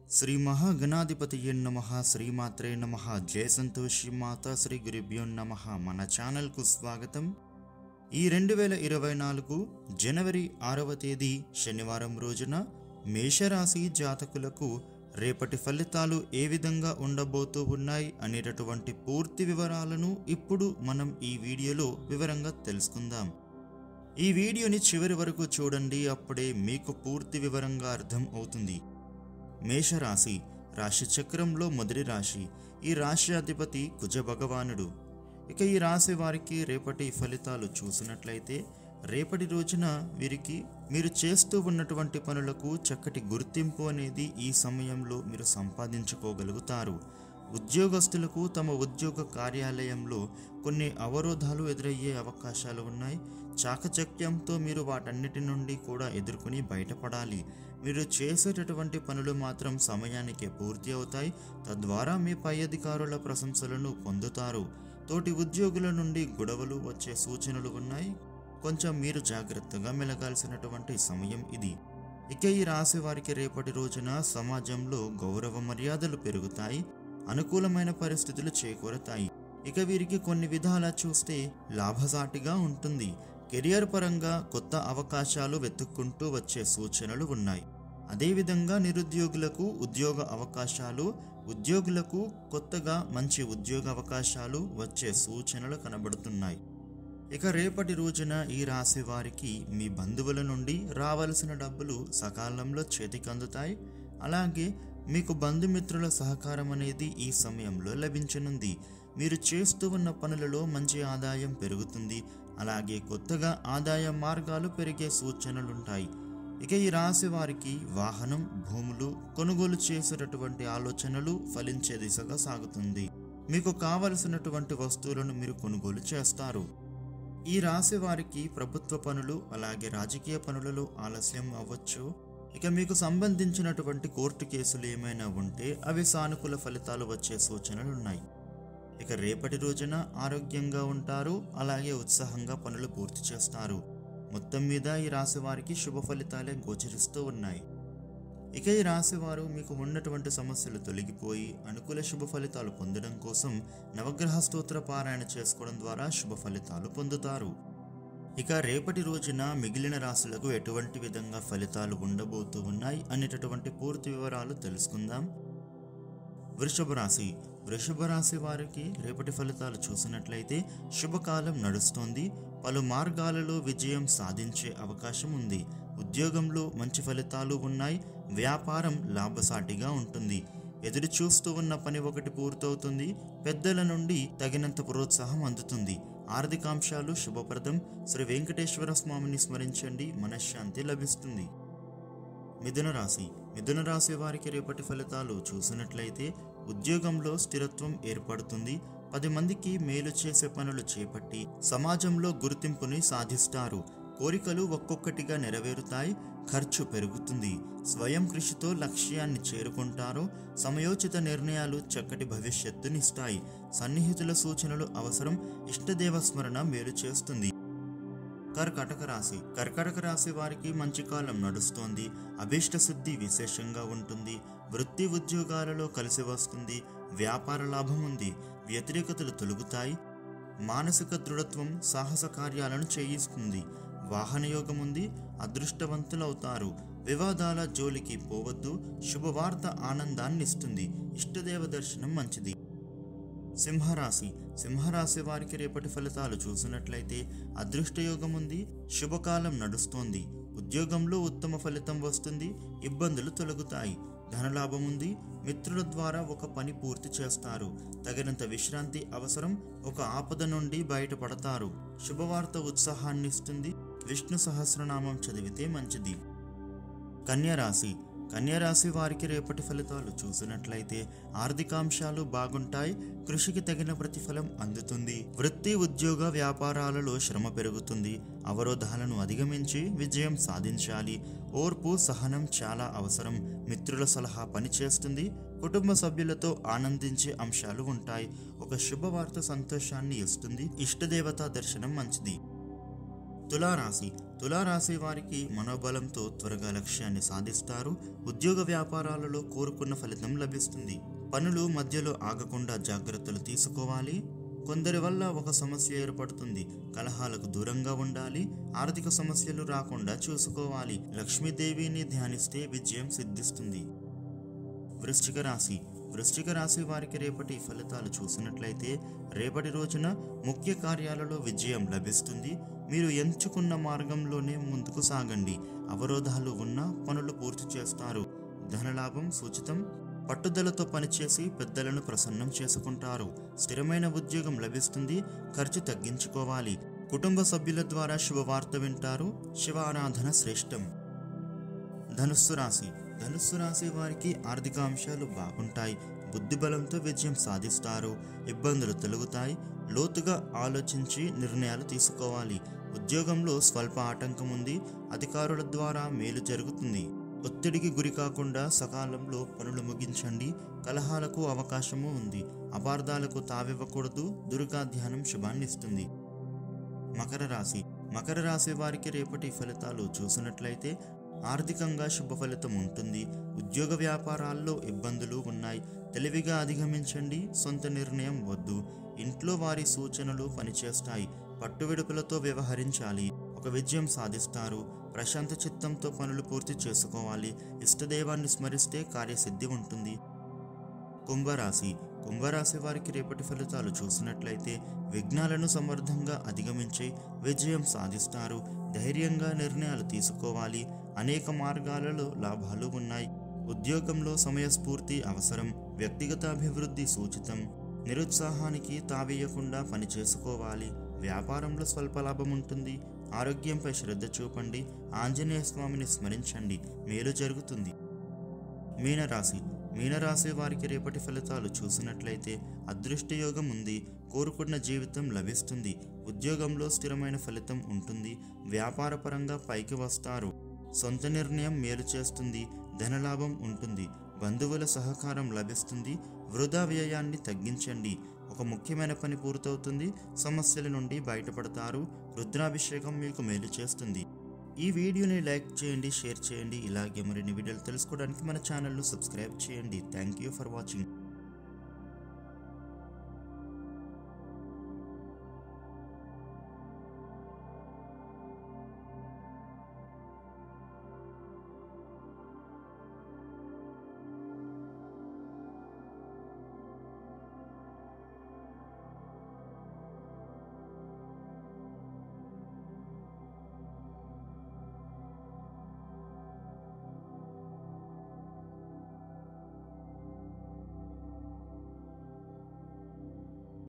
శ్రీ మహాగణాధిపతియే నమః. శ్రీమాత్రే నమః. జయ సంతోషి మాత. శ్రీ గురుభ్యో నమః. మన ఛానల్కు స్వాగతం. ఈ 2024 జనవరి 6వ తేదీ శనివారం రోజున మేషరాశి జాతకులకు రేపటి ఫలితాలు ఏ విధంగా ఉండబోతూ ఉన్నాయి అనేటటువంటి పూర్తి వివరాలను ఇప్పుడు మనం ఈ వీడియోలో వివరంగా తెలుసుకుందాం. ఈ వీడియోని చివరి వరకు చూడండి, అప్పుడే మీకు పూర్తి వివరంగా అర్థం అవుతుంది. మేషరాశి రాశి చక్రంలో మొదటి రాశి. ఈ రాశి అధిపతి కుజ భగవానుడు. ఇక ఈ రాశి వారికి రేపటి ఫలితాలు చూసినట్లయితే, రేపటి రోజున వీరికి మీరు చేస్తూ ఉన్నటువంటి పనులకు చక్కటి గుర్తింపు అనేది ఈ సమయంలో మీరు సంపాదించుకోగలుగుతారు. ఉద్యోగస్తులకు తమ ఉద్యోగ కార్యాలయంలో కొన్ని అవరోధాలు ఎదురయ్యే అవకాశాలు ఉన్నాయి. చాకచక్యంతో మీరు వాటన్నిటి నుండి కూడా ఎదుర్కొని బయటపడాలి. మీరు చేసేటటువంటి పనులు మాత్రం సమయానికి పూర్తి అవుతాయి. తద్వారా మీ పై అధికారుల ప్రశంసలను పొందుతారు. తోటి ఉద్యోగుల నుండి గొడవలు వచ్చే సూచనలు ఉన్నాయి. కొంచెం మీరు జాగ్రత్తగా మెలగాల్సినటువంటి సమయం ఇది. ఇక ఈ రాశి వారికి రేపటి రోజున సమాజంలో గౌరవ మర్యాదలు పెరుగుతాయి. అనుకూలమైన పరిస్థితులు చేకూరతాయి. ఇక వీరికి కొన్ని విధాలా చూస్తే లాభసాటిగా ఉంటుంది. కెరియర్ పరంగా కొత్త అవకాశాలు వెతుక్కుంటూ వచ్చే సూచనలు ఉన్నాయి. అదేవిధంగా నిరుద్యోగులకు ఉద్యోగ అవకాశాలు, ఉద్యోగులకు కొత్తగా మంచి ఉద్యోగ అవకాశాలు వచ్చే సూచనలు కనబడుతున్నాయి. ఇక రేపటి రోజున ఈ రాశి వారికి మీ బంధువుల నుండి రావాల్సిన డబ్బులు సకాలంలో చేతికి అందుతాయి. అలాగే మీకు బంధుమిత్రుల సహకారం అనేది ఈ సమయంలో లభించనుంది. మీరు చేస్తూ ఉన్న పనులలో మంచి ఆదాయం పెరుగుతుంది. అలాగే కొత్తగా ఆదాయ మార్గాలు పెరిగే సూచనలుంటాయి. ఇక ఈ రాశి వారికి వాహనం, భూములు కొనుగోలు చేసేటటువంటి ఆలోచనలు ఫలించే దిశగా సాగుతుంది. మీకు కావలసినటువంటి వస్తువులను మీరు కొనుగోలు చేస్తారు. ఈ రాశి వారికి ప్రభుత్వ పనులు అలాగే రాజకీయ పనులలో ఆలస్యం అవ్వచ్చు. ఇక మీకు సంబంధించినటువంటి కోర్టు కేసులు ఏమైనా ఉంటే అవి సానుకూల ఫలితాలు వచ్చే సూచనలు ఉన్నాయి. ఇక రేపటి రోజున ఆరోగ్యంగా ఉంటారు. అలాగే ఉత్సాహంగా పనులు పూర్తి చేస్తారు. మొత్తం మీద ఈ రాశి వారికి శుభ ఫలితాలే గోచరిస్తూ ఉన్నాయి. ఇక ఈ రాశి వారు మీకు ఉన్నటువంటి సమస్యలు తొలగిపోయి అనుకూల శుభ ఫలితాలు పొందడం కోసం నవగ్రహ స్తోత్ర పారాయణ చేసుకోవడం ద్వారా శుభ ఫలితాలు పొందుతారు. ఇక రేపటి రోజున మిగిలిన రాశులకు ఎటువంటి విధంగా ఫలితాలు ఉండబోతూ ఉన్నాయి అనేటటువంటి పూర్తి వివరాలు తెలుసుకుందాం. వృషభ రాశి. వృషభ రాశి వారికి రేపటి ఫలితాలు చూసినట్లయితే శుభకాలం నడుస్తోంది. పలు మార్గాలలో విజయం సాధించే అవకాశం ఉంది. ఉద్యోగంలో మంచి ఫలితాలు ఉన్నాయి. వ్యాపారం లాభసాటిగా ఉంటుంది. ఎదురు చూస్తూ ఉన్న పని ఒకటి పూర్తవుతుంది. పెద్దల నుండి తగినంత ప్రోత్సాహం అందుతుంది. ఆర్థికాంశాలు శుభప్రదం. శ్రీ వెంకటేశ్వర స్వామిని స్మరించండి, మనశ్శాంతి లభిస్తుంది. మిథున రాశి. మిథున రాశి వారికి రేపటి ఫలితాలు చూసినట్లయితే ఉద్యోగంలో స్థిరత్వం ఏర్పడుతుంది. 10 మందికి మేలు చేసే పనులు చేపట్టి సమాజంలో గుర్తింపుని సాధిస్తారు. కోరికలు ఒక్కొక్కటిగా నెరవేరుతాయి. ఖర్చు పెరుగుతుంది. స్వయం కృషితో లక్ష్యాన్ని చేరుకుంటారు. సమయోచిత నిర్ణయాలు చక్కటి భవిష్యత్తునిస్తాయి. సన్నిహితుల సూచనలు అవసరం. ఇష్టదేవ స్మరణ మేలు చేస్తుంది. కర్కాటక రాశి. కర్కాటక రాశి వారికి మంచి కాలం నడుస్తోంది. అభీష్ట సిద్ధి విశేషంగా ఉంటుంది. వృత్తి ఉద్యోగాలలో కలిసి వస్తుంది. వ్యాపార లాభం ఉంది. వ్యతిరేకతలు తొలగుతాయి. మానసిక దృఢత్వం సాహస కార్యాలను చేయిస్తుంది. వాహన యోగం ఉంది. అదృష్టవంతులవుతారు. వివాదాల జోలికి పోవద్దు. శుభవార్త ఆనందాన్ని ఇస్తుంది. ఇష్టదేవ దర్శనం మంచిది. సింహరాశి. సింహరాశి వారికి రేపటి ఫలితాలు చూసినట్లయితే అదృష్టయోగం ఉంది. శుభకాలం నడుస్తోంది. ఉద్యోగంలో ఉత్తమ ఫలితం వస్తుంది. ఇబ్బందులు తొలగుతాయి. ధనలాభం ఉంది. మిత్రుల ద్వారా ఒక పని పూర్తి చేస్తారు. తగినంత విశ్రాంతి అవసరం. ఒక ఆపద నుండి బయటపడతారు. శుభవార్త ఉత్సాహాన్ని ఇస్తుంది. విష్ణు సహస్రనామం చదివితే మంచిది. కన్యరాశి. కన్యరాశి వారికి రేపటి ఫలితాలు చూసినట్లయితే ఆర్థికాంశాలు బాగుంటాయి. కృషికి తగిన ప్రతిఫలం అందుతుంది. వృత్తి ఉద్యోగ వ్యాపారాలలో శ్రమ పెరుగుతుంది. అవరోధాలను అధిగమించి విజయం సాధించాలి. ఓర్పు సహనం చాలా అవసరం. మిత్రుల సలహా పనిచేస్తుంది. కుటుంబ సభ్యులతో ఆనందించే అంశాలు ఉంటాయి. ఒక శుభవార్త సంతోషాన్ని ఇస్తుంది. ఇష్టదేవతా దర్శనం మంచిది. తులారాశి వారికి మనోబలంతో త్వరగా లక్ష్యాన్ని సాధిస్తారు. ఉద్యోగ వ్యాపారాలలో కోరుకున్న ఫలితం లభిస్తుంది. పనులు మధ్యలో ఆగకుండా జాగ్రత్తలు తీసుకోవాలి. కొందరి వల్ల ఒక సమస్య ఏర్పడుతుంది. కలహాలకు దూరంగా ఉండాలి. ఆర్థిక సమస్యలు రాకుండా చూసుకోవాలి. లక్ష్మీదేవిని ధ్యానిస్తే విజయం సిద్ధిస్తుంది. వృశ్చిక రాశి వారికి రేపటి ఫలితాలు చూసినట్లయితే రేపటి రోజున ముఖ్య కార్యాలలో విజయం లభిస్తుంది. మీరు ఎంచుకున్న మార్గంలోనే ముందుకు సాగండి. అవరోధాలు ఉన్నా పనులు పూర్తి చేస్తారు. ధనలాభం సూచితం. పట్టుదలతో పనిచేసి పెద్దలను ప్రసన్నం చేసుకుంటారు. స్థిరమైన ఉద్యోగం లభిస్తుంది. ఖర్చు తగ్గించుకోవాలి. కుటుంబ సభ్యుల ద్వారా శుభవార్త వింటారు. శివ ఆరాధన శ్రేష్టం. ధనుస్సు రాశి వారికి ఆర్థిక అంశాలు బాగుంటాయి. బుద్ధిబలంతో విజయం సాధిస్తారు. ఇబ్బందులు తొలగుతాయి. లోతుగా ఆలోచించి నిర్ణయాలు తీసుకోవాలి. ఉద్యోగంలో స్వల్ప ఆటంకం ఉంది. అధికారుల ద్వారా మేలు జరుగుతుంది. ఒత్తిడికి గురి కాకుండా సకాలంలో పనులు ముగించండి. కలహాలకు అవకాశము ఉంది. అపార్థాలకు తావివ్వకూడదు. దుర్గా ధ్యానం శుభాన్నిస్తుంది. మకర రాశి వారికి రేపటి ఫలితాలు చూసినట్లయితే ఆర్థికంగా శుభ ఫలితం ఉంటుంది. ఉద్యోగ వ్యాపారాల్లో ఇబ్బందులు ఉన్నాయి. తెలివిగా అధిగమించండి. సొంత నిర్ణయం వద్దు. ఇంట్లో వారి సూచనలు పనిచేస్తాయి. పట్టువిడుపులతో వ్యవహరించాలి. ఒక విజయం సాధిస్తారు. ప్రశాంత చిత్తంతో పనులు పూర్తి చేసుకోవాలి. ఇష్టదైవాన్ని స్మరిస్తే కార్యసిద్ధి ఉంటుంది. కుంభరాశి వారికి రేపటి ఫలితాలు చూసినట్లయితే విఘ్నాలను సమర్థంగా అధిగమించి విజయం సాధిస్తారు. ధైర్యంగా నిర్ణయాలు తీసుకోవాలి. అనేక మార్గాలలో లాభాలు ఉన్నాయి. ఉద్యోగంలో సమయస్ఫూర్తి అవసరం. వ్యక్తిగత అభివృద్ధి సూచితం. నిరుత్సాహానికి తావేయకుండా పనిచేసుకోవాలి. వ్యాపారంలో స్వల్ప లాభం ఉంటుంది. ఆరోగ్యంపై శ్రద్ధ చూపండి. ఆంజనేయ స్వామిని స్మరించండి. మేలు జరుగుతుంది. మీనరాశి వారికి రేపటి ఫలితాలు చూసినట్లయితే అదృష్టయోగం ఉంది. కోరుకున్న జీవితం లభిస్తుంది. ఉద్యోగంలో స్థిరమైన ఫలితం ఉంటుంది. వ్యాపారపరంగా పైకి వస్తారు. సొంత నిర్ణయం మేలు చేస్తుంది. ధనలాభం ఉంటుంది. బంధువుల సహకారం లభిస్తుంది. వృధా వ్యయాన్ని తగ్గించండి. ఒక ముఖ్యమైన పని పూర్తవుతుంది. సమస్యల నుండి బయటపడతారు. రుద్రాభిషేకం మీకు మేలు చేస్తుంది. ఈ వీడియోని లైక్ చేయండి, షేర్ చేయండి. ఇలాగే మరిన్ని వీడియోలు తెలుసుకోవడానికి మన ఛానల్ను సబ్స్క్రైబ్ చేయండి. Thank you for watching.